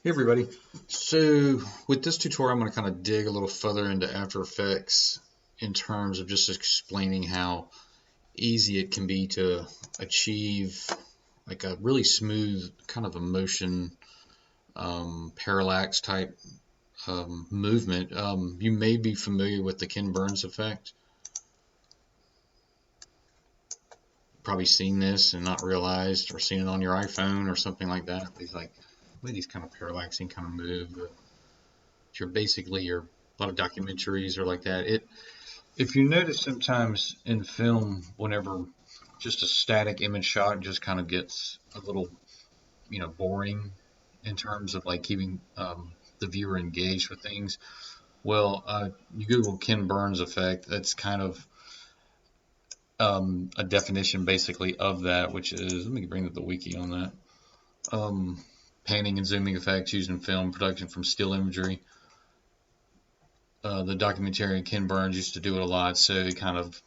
Hey everybody. So with this tutorial, I'm going to kind of dig a little further into After Effects in terms of just explaining how easy it can be to achieve like a really smooth kind of a motion parallax type movement. You may be familiar with the Ken Burns effect. Probably seen this and not realized, or seen it on your iPhone or something like that. These kind of parallaxing kind of move. You're basically a lot of documentaries are like that. If you notice sometimes in film, whenever just a static image shot just kind of gets a little, boring in terms of like keeping the viewer engaged with things. Well, you Google Ken Burns effect. That's kind of a definition basically of that, which is, let me bring up the wiki on that. Panning and zooming effects used in film production from still imagery. The documentarian Ken Burns used to do it a lot, so he kind of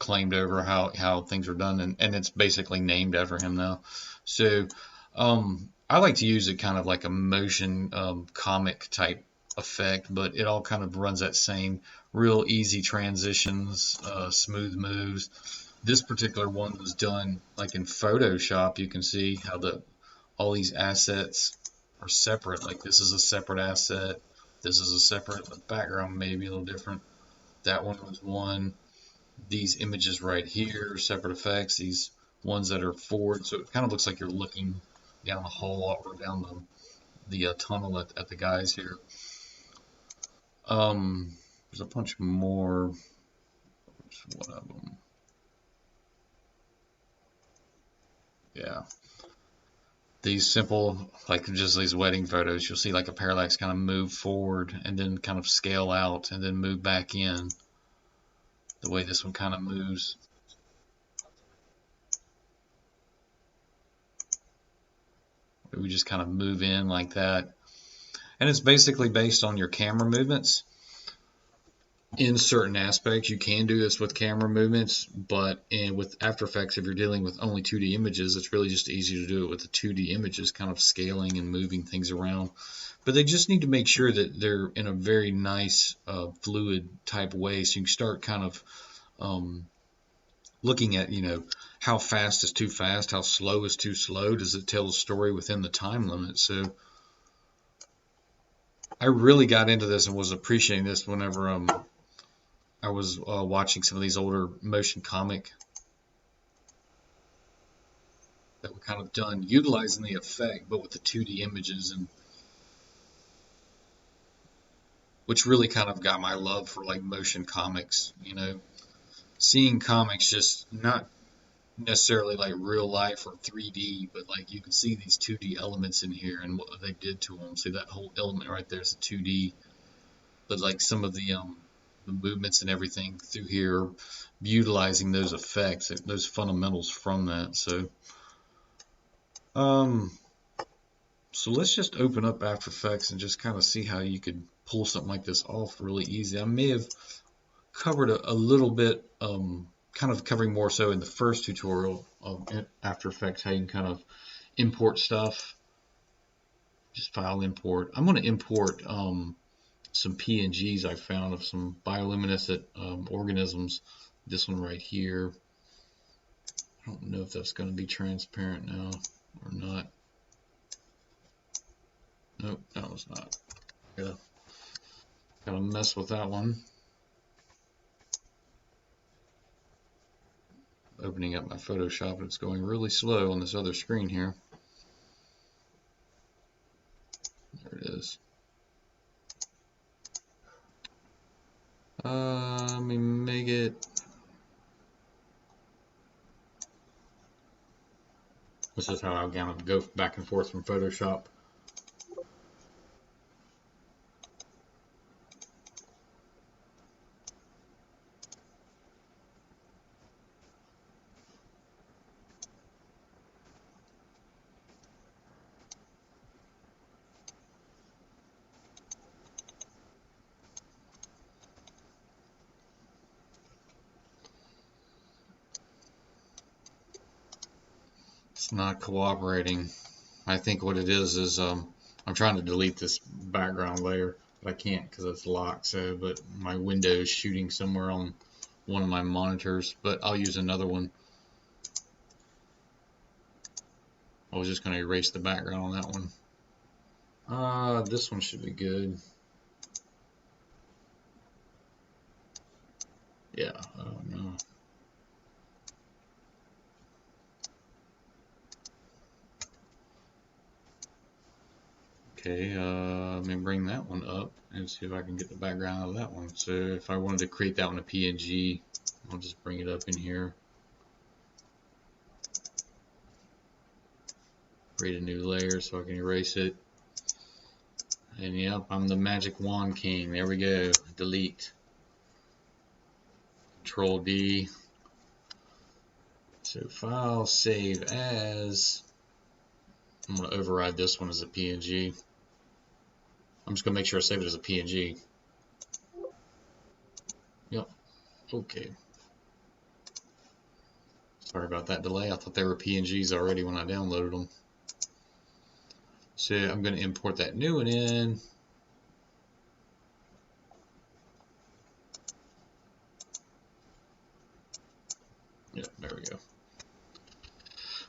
claimed over how things are done, and it's basically named after him now. So I like to use it kind of like a motion comic type effect, but it all kind of runs that same real easy transitions, smooth moves. This particular one was done like in Photoshop. You can see how all these assets are separate. Like this is a separate asset. This is a separate, the background may be a little different. That one was one. These images right here, separate effects, these ones that are forward. So it kind of looks like you're looking down the hall or down the tunnel at the guys here. There's a bunch more. There's one of them. Yeah. These simple, like just these wedding photos, you'll see like a parallax kind of move forward and then kind of scale out and then move back in. The way this one kind of moves. We just kind of move in like that. And it's basically based on your camera movements. In certain aspects, you can do this with camera movements, but with After Effects, if you're dealing with only 2D images, it's really just easy to do it with the 2D images, kind of scaling and moving things around. But they just need to make sure that they're in a very nice, fluid type way, so you can start kind of looking at, how fast is too fast, how slow is too slow, does it tell the story within the time limit? So I really got into this and was appreciating this whenever I was watching some of these older motion comic that were kind of done utilizing the effect, but with the 2D images, and which really kind of got my love for like motion comics. Seeing comics just not necessarily like real life or 3D, but like you can see these 2D elements in here and what they did to them. See that whole element right there is a 2D, but like some of the movements and everything through here, utilizing those effects, those fundamentals from that. So let's just open up After Effects and just kind of see how you could pull something like this off really easy. I may have covered a little bit, kind of covering more so in the first tutorial of After Effects, how you can kind of import stuff. Just file import. I'm going to import some PNGs I found of some bioluminescent organisms. This one right here. I don't know if that's going to be transparent now or not. Nope, that was not. Gotta mess with that one. Opening up my Photoshop and it's going really slow on this other screen here. There it is. Let me make it. This is how I'm gonna go back and forth from Photoshop. It's not cooperating. I think what it is I'm trying to delete this background layer, but I can't because it's locked. So, but my window is shooting somewhere on one of my monitors, but I'll use another one. I was just going to erase the background on that one. This one should be good. Yeah, no. Okay, let me bring that one up and see if I can get the background of that one. So if I wanted to create that one a PNG, I'll just bring it up in here. Create a new layer so I can erase it. And yep, I'm the magic wand king. There we go. Delete. Control D. So file, save as. I'm going to override this one as a PNG. I'm just going to make sure I save it as a PNG. Yep. Okay. Sorry about that delay. I thought they were PNGs already when I downloaded them. So I'm going to import that new one in. Yep, there we go.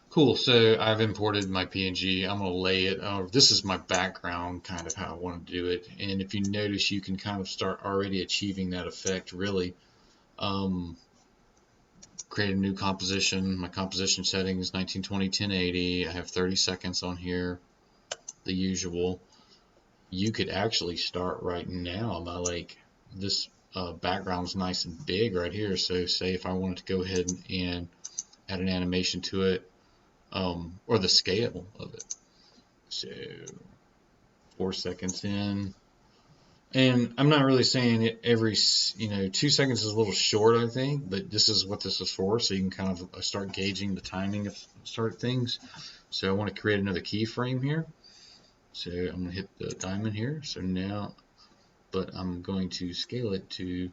Cool, so I've imported my PNG. I'm going to lay it. This is my background, kind of how I want to do it. And if you notice, you can kind of start already achieving that effect, really. Create a new composition. My composition setting is 1920 1080. I have 30 seconds on here, the usual. You could actually start right now by like this background's nice and big right here. So say if I wanted to go ahead and add an animation to it, or the scale of it. So 4 seconds in, and I'm not really saying it every 2 seconds is a little short, I think, but this is what this is for, so you can kind of start gauging the timing of start things. So I want to create another keyframe here, so I'm going to hit the diamond here. So now, but I'm going to scale it to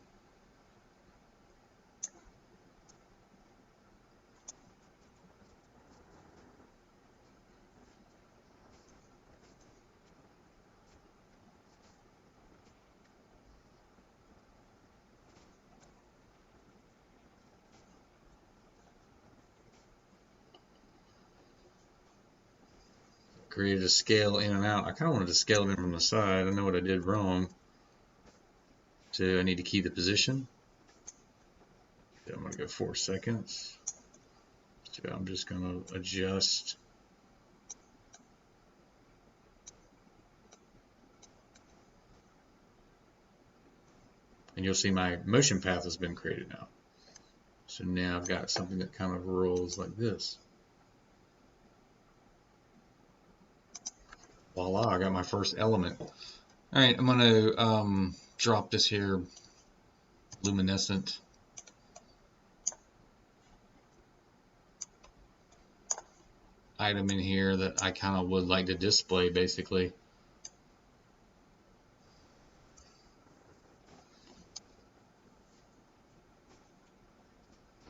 create a scale in and out. I kind of wanted to scale it in from the side. I know what I did wrong. So I need to key the position. So I'm going to go 4 seconds. So I'm just going to adjust. And you'll see my motion path has been created now. So now I've got something that kind of rolls like this. Voila, I got my first element. All right, I'm going to drop this here luminescent item in here that I kind of would like to display, basically.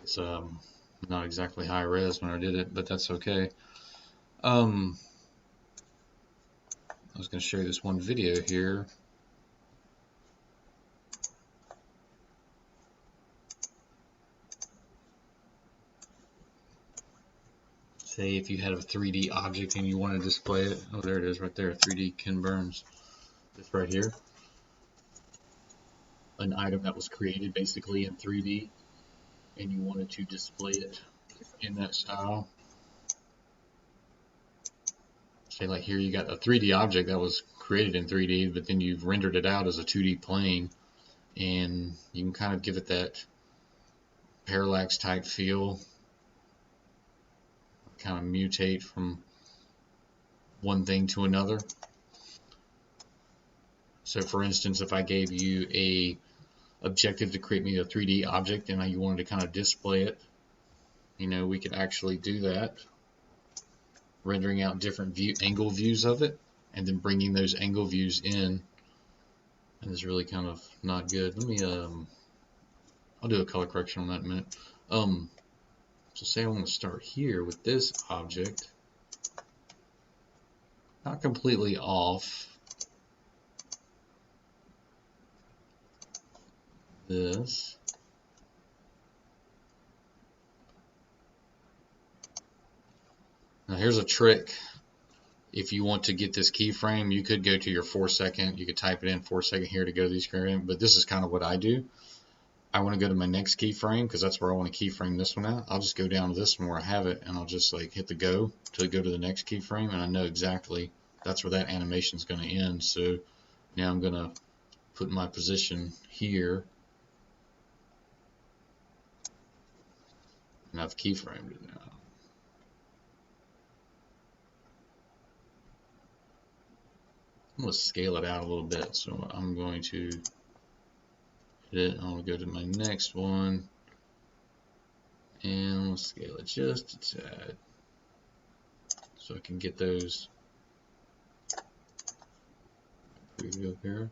It's not exactly high res when I did it, but that's okay. I was going to show you this one video here. Say if you had a 3D object and you want to display it. Oh, there it is right there, 3D Ken Burns. This right here. An item that was created basically in 3D, and you wanted to display it in that style. Say like here you got a 3D object that was created in 3D, but then you've rendered it out as a 2D plane, and you can kind of give it that parallax type feel, kind of mutate from one thing to another. So for instance, if I gave you a objective to create me a 3D object and you wanted to kind of display it, we could actually do that, rendering out different angle views of it, and then bringing those angle views in. And it's really kind of not good. Let me I'll do a color correction on that in a minute. So say I want to start here with this object. not completely off this. Now here's a trick. If you want to get this keyframe, you could go to your 4-second. You could type it in 4-second here to go to these keyframe. But this is kind of what I do. I want to go to my next keyframe because that's where I want to keyframe this one out. I'll just go down to this one where I have it, and I'll just like hit the go to go to the next keyframe, and I know exactly that's where that animation is going to end. So now I'm going to put my position here, and I've keyframed it now. I'm going to scale it out a little bit, so I'm going to hit it. I'm going to go to my next one, and we'll scale it just a tad so I can get those preview up here.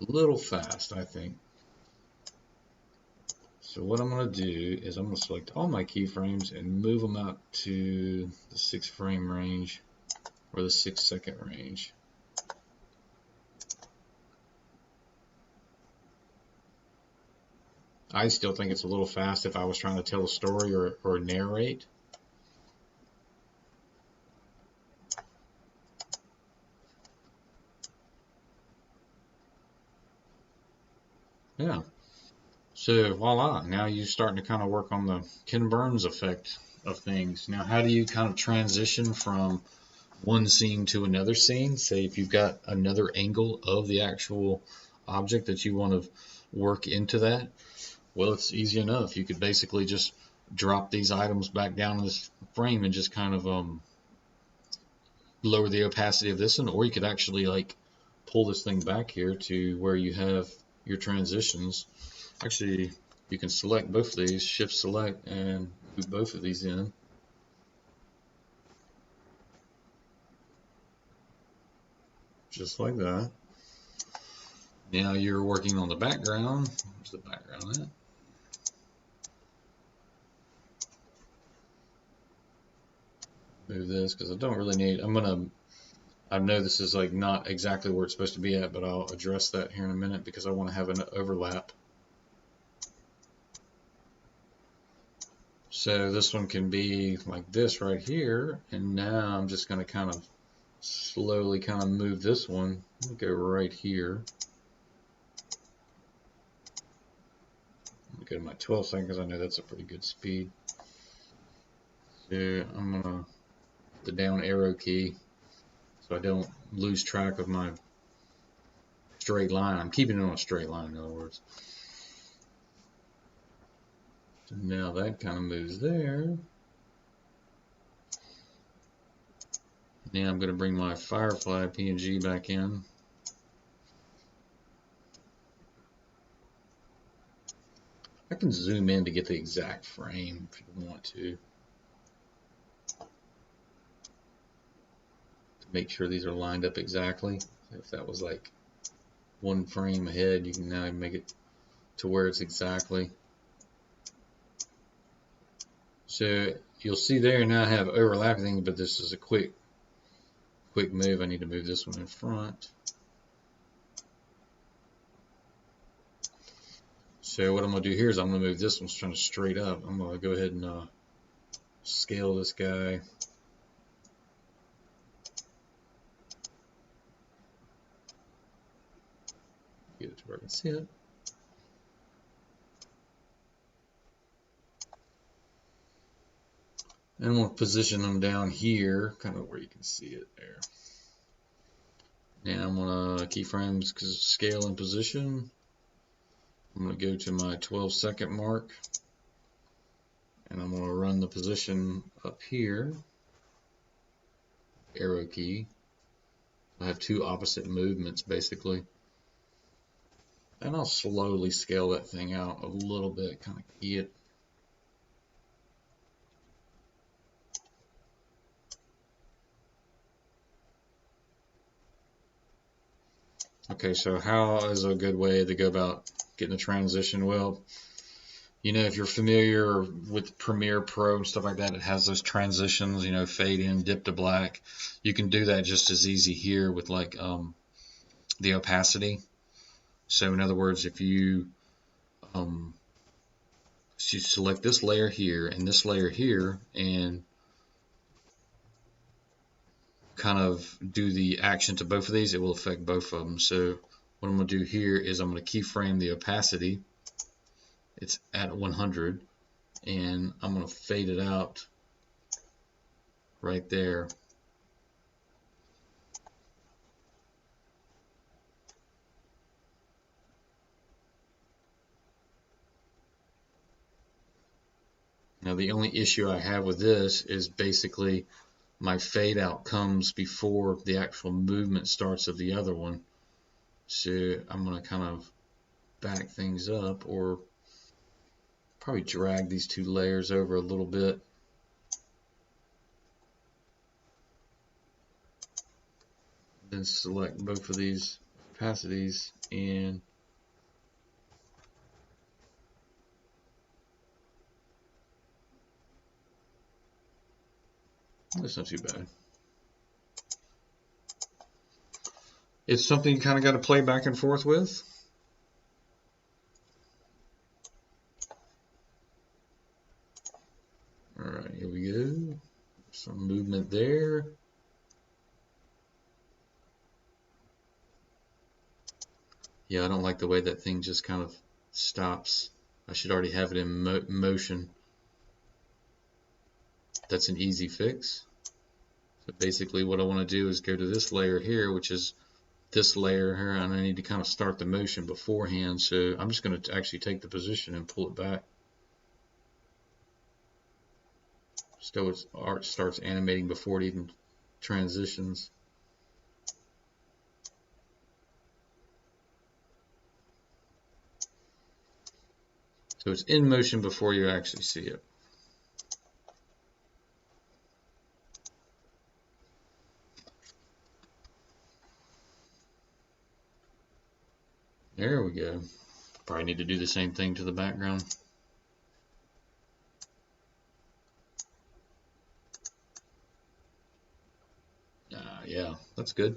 A little fast, I think. So what I'm going to do is I'm going to select all my keyframes and move them out to the 6-frame range or the 6-second range. I still think it's a little fast if I was trying to tell a story or narrate. Yeah. So voila, now you're starting to kind of work on the Ken Burns effect of things. Now how do you kind of transition from one scene to another scene? Say if you've got another angle of the actual object that you want to work into that, well, it's easy enough. You could basically just drop these items back down in this frame and just kind of lower the opacity of this one, or you could actually like pull this thing back here to where you have your transitions. Actually, you can select both of these, shift select, and move both of these in. Just like that. Now you're working on the background. Where's the background at? Move this because I don't really need. I know this is like not exactly where it's supposed to be at, but I'll address that here in a minute because I want to have an overlap. So this one can be like this right here, and now I'm just going to kind of slowly kind of move this one. Go right here. Go to my 12 seconds because I know that's a pretty good speed. So I'm going to hit the down arrow key so I don't lose track of my straight line. I'm keeping it on a straight line, in other words. So now that kind of moves there. Now I'm going to bring my Firefly PNG back in. I can zoom in to get the exact frame if you want to make sure these are lined up exactly. If that was like one frame ahead, you can now make it to where it's exactly. So you'll see there now I have overlapping, but this is a quick move. I need to move this one in front. So what I'm going to do here is I'm going to move this one kind of straight up. I'm going to go ahead and scale this guy. Get it to where I can see it. And I'm going to position them down here, kind of where you can see it there. Now I'm going to keyframes scale and position. I'm going to go to my 12-second mark, and I'm going to run the position up here. Arrow key. I have two opposite movements basically. And I'll slowly scale that thing out a little bit, kind of key it. Okay, so how is a good way to go about getting a transition? Well, You know, if you're familiar with Premiere Pro and stuff like that, it has those transitions, you know, fade in, dip to black. You can do that just as easy here with like the opacity. So in other words, if you um, select this layer here and this layer here and kind of do the action to both of these, it will affect both of them. So what I'm going to do here is I'm going to keyframe the opacity. It's at 100 and I'm going to fade it out right there. Now the only issue I have with this is basically my fade out comes before the actual movement starts of the other one. So I'm going to kind of back things up or probably drag these two layers over a little bit. Then select both of these opacities and that's not too bad. It's something you kind of got to play back and forth with. All right, here we go. Some movement there. Yeah, I don't like the way that thing just kind of stops. I should already have it in motion. That's an easy fix. So basically what I want to do is go to this layer here, which is this layer here, and I need to kind of start the motion beforehand. So I'm just going to actually take the position and pull it back. So its art starts animating before it even transitions. So it's in motion before you actually see it. There we go. Probably need to do the same thing to the background. Yeah, that's good.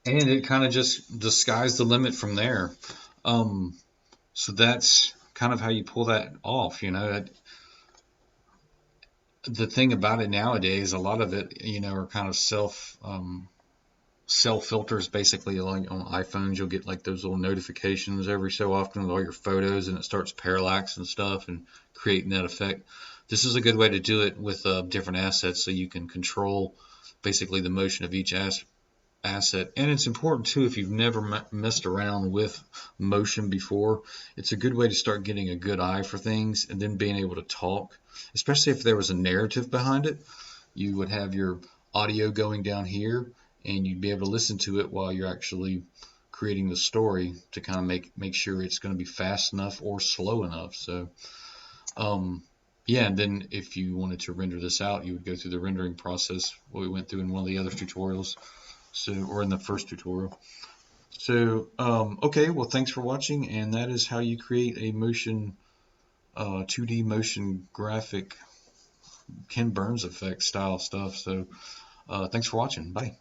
And it kind of just the sky's the limit from there. So that's kind of how you pull that off, you know. The thing about it nowadays, a lot of it, you know, are kind of self filters. Basically, like on iPhones, you'll get like those little notifications every so often with all your photos, and it starts parallax and stuff and creating that effect. This is a good way to do it with different assets, so you can control basically the motion of each asset. And it's important too, if you've never messed around with motion before, it's a good way to start getting a good eye for things and then being able to talk, especially if there was a narrative behind it. You would have your audio going down here and you'd be able to listen to it while you're actually creating the story to kind of make sure it's going to be fast enough or slow enough. So yeah, and then if you wanted to render this out, you would go through the rendering process, what we went through in one of the other tutorials. So, or in the first tutorial. So, okay, well, thanks for watching, and that is how you create a motion, 2D motion graphic Ken Burns effect style stuff. So, thanks for watching. Bye.